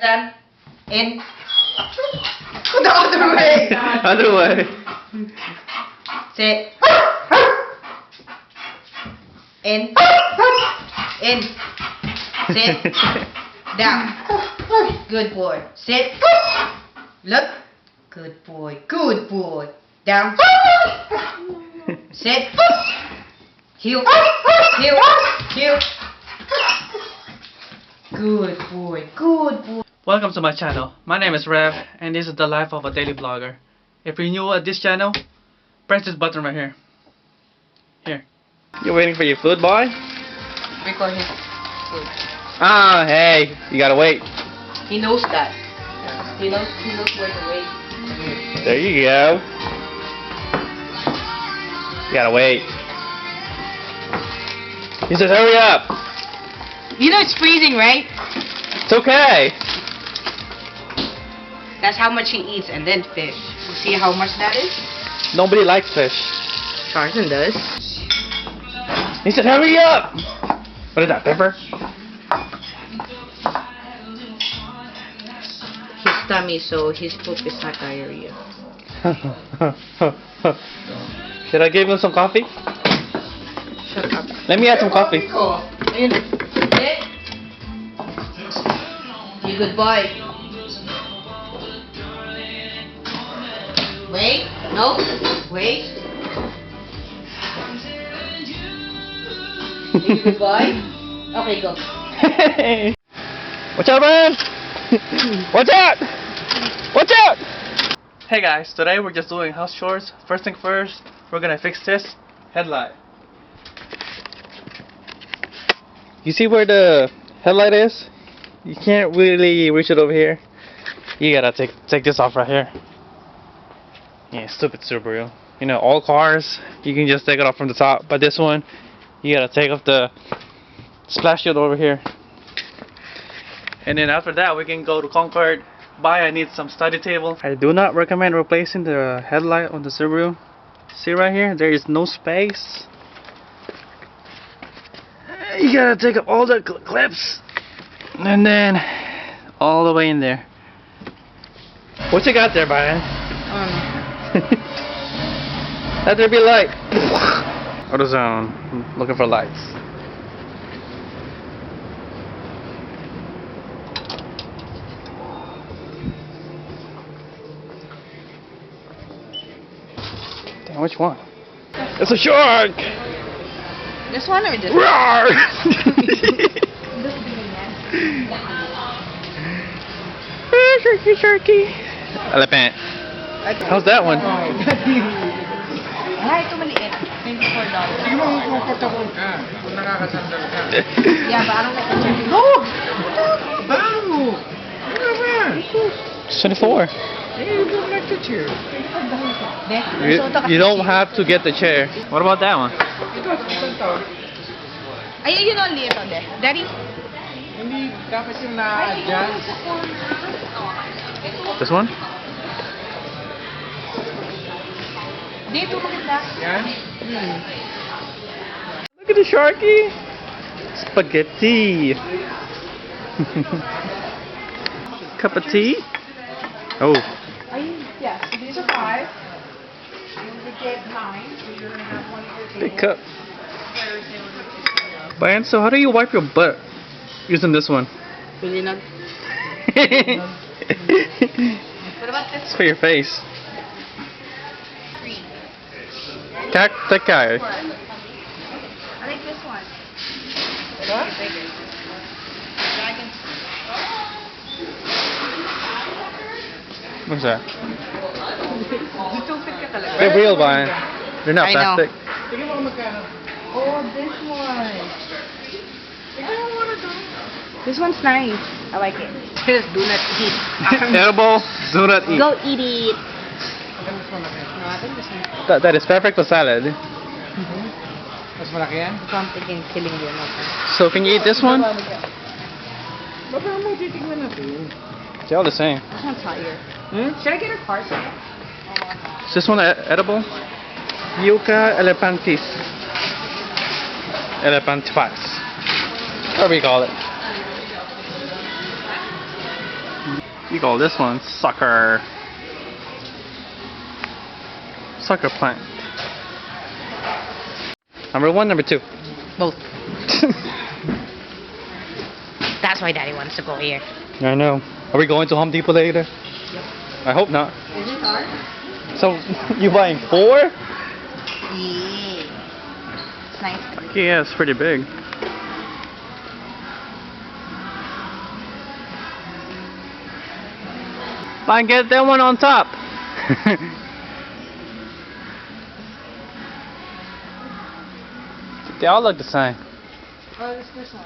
Then, in. The other way. Other way. Sit. In. In. Sit. Down. Good boy. Sit. Look. Good boy. Good boy. Down. Sit. Heel. Heel. Heel. Good boy. Good boy. Welcome to my channel. My name is Rev, and this is the life of a daily vlogger. If you're new at this channel, press this button right here. Here. You're waiting for your food, boy? Record his food. Ah, hey, you gotta wait. He knows that. He knows where to wait. There you go. You gotta wait. He says, hurry up. You know it's freezing, right? It's okay. That's how much he eats, and then fish. You see how much that is? Nobody likes fish. Tarzan does. He said, hurry up. What is that, pepper? His tummy, so his poop is not diarrhea. Should I give him some coffee? Shut up. Let me add some coffee. You good boy. Wait. No. Wait. You good boy? Okay, go. Watch out, man! Watch out! Watch out! Hey guys, today we're just doing house chores. First thing first, we're gonna fix this headlight. You see where the headlight is? You can't really reach it over here. You gotta take this off right here. Yeah, stupid Subaru. You know, all cars, you can just take it off from the top. But this one, you gotta take off the splash shield over here. And then after that, we can go to Concord. I need some study table. I do not recommend replacing the headlight on the Subaru. See right here, there is no space. You gotta take up all the clips. And then, all the way in there. What you got there, Brian? Let there be light. AutoZone. I'm looking for lights. Damn, which one? It's a shark! This one or this Roar! Sharky, sharky. Elephant. How's that one? Ay, ito maliit. $24. Sige mo, comfortable ka. Kung nakakasandal ka. Yeah, but I don't like the chair. No! Bago! Ano ba? It's 24. Hey, you don't like the chair. You don't have to get the chair. What about that one? Ito, isang taon. Ay, yun only ito, de. Daddy? Hindi dapat yung na-adjust. This one? Dito maganda. Yan. Look at the sharky. Spaghetti. Cup of tea. Oh. Yes, so these are 5. You would get 9, so you're going to have one at your Big table. cup. Brian, so how do you wipe your butt using this one? Pilinag. What about this? It's for your face. That guy. I like this one. Huh? Bigger. Dragon. What's that? Stupid ka talaga. They're real, Brian. They're not I know. plastic. Sige mo kung magkano. Oh, this one. Ikaw mo muna ito. This one's nice. I like it. Just do not eat. Edible, do not eat. Go eat it. Ano mas malaki? No, I think this one. That is perfect for salad. Mas malaki yan? So I'm thinking killing you. So can you eat this one? Baka mo titignan natin. They're all the same. This one's higher. Hmm? Should I get a parcel? Is this one edible? Yucca elephantis. Elephantipas. Whatever you call it. You call this one sucker. Sucker plant. Number 1, number 2. Both. That's why Daddy wants to go here. I know. Are we going to Home Depot later? Yep. I hope not. Is it hard? So, you buying 4? Yeah. It's nice. Yeah, it's pretty big. Fine, get that one on top. They all look the same. Oh, it's this one.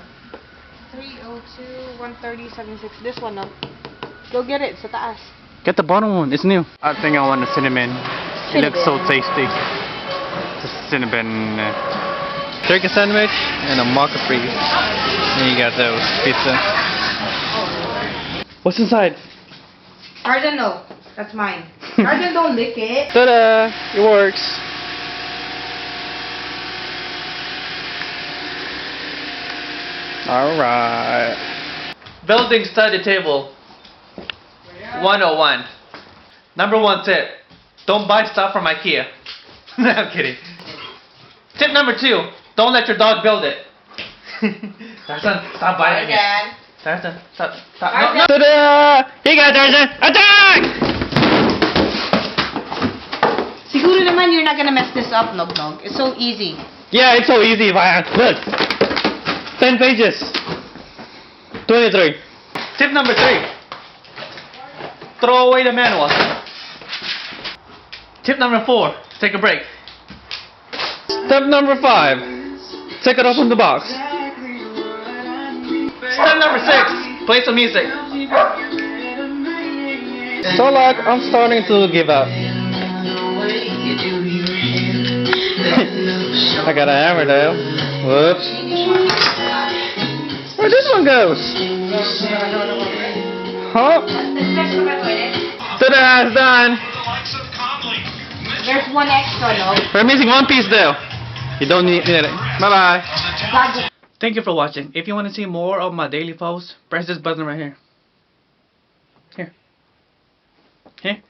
302, 130, 76. This one, no. Go get it. Sa taas. Get the bottom one, it's new. I think I want the cinnamon. It looks so tasty. The cinnamon turkey sandwich and a mocha freeze. And you got those pizza. What's inside? Arden, no. That's mine. Arden, don't lick it. Ta-da! It works. Alright. Building study table 101. Number 1 tip. Don't buy stuff from Ikea. No, I'm kidding. Tip number 2. Don't let your dog build it. Tarzan, stop biting it. Tarzan, stop. No, no. Ta-da! Here you go, Tarzan. Attack! Siguro naman you're not gonna mess this up, Nog Nog. It's so easy. Yeah, it's so easy, man. Look. 10 pages. 23. Tip number 3. Throw away the manual. Tip number 4. Take a break. Step number 5. Take it open the box. Step number 6. Play some music. So like, I'm starting to give up. I got a hammer though. Whoops. Where this one goes? Huh? Ta-da, it's done. There's one extra, no? We're missing one piece though. You don't need it. Bye-bye. Thank you for watching. If you want to see more of my daily posts, press this button right here. Here. Here.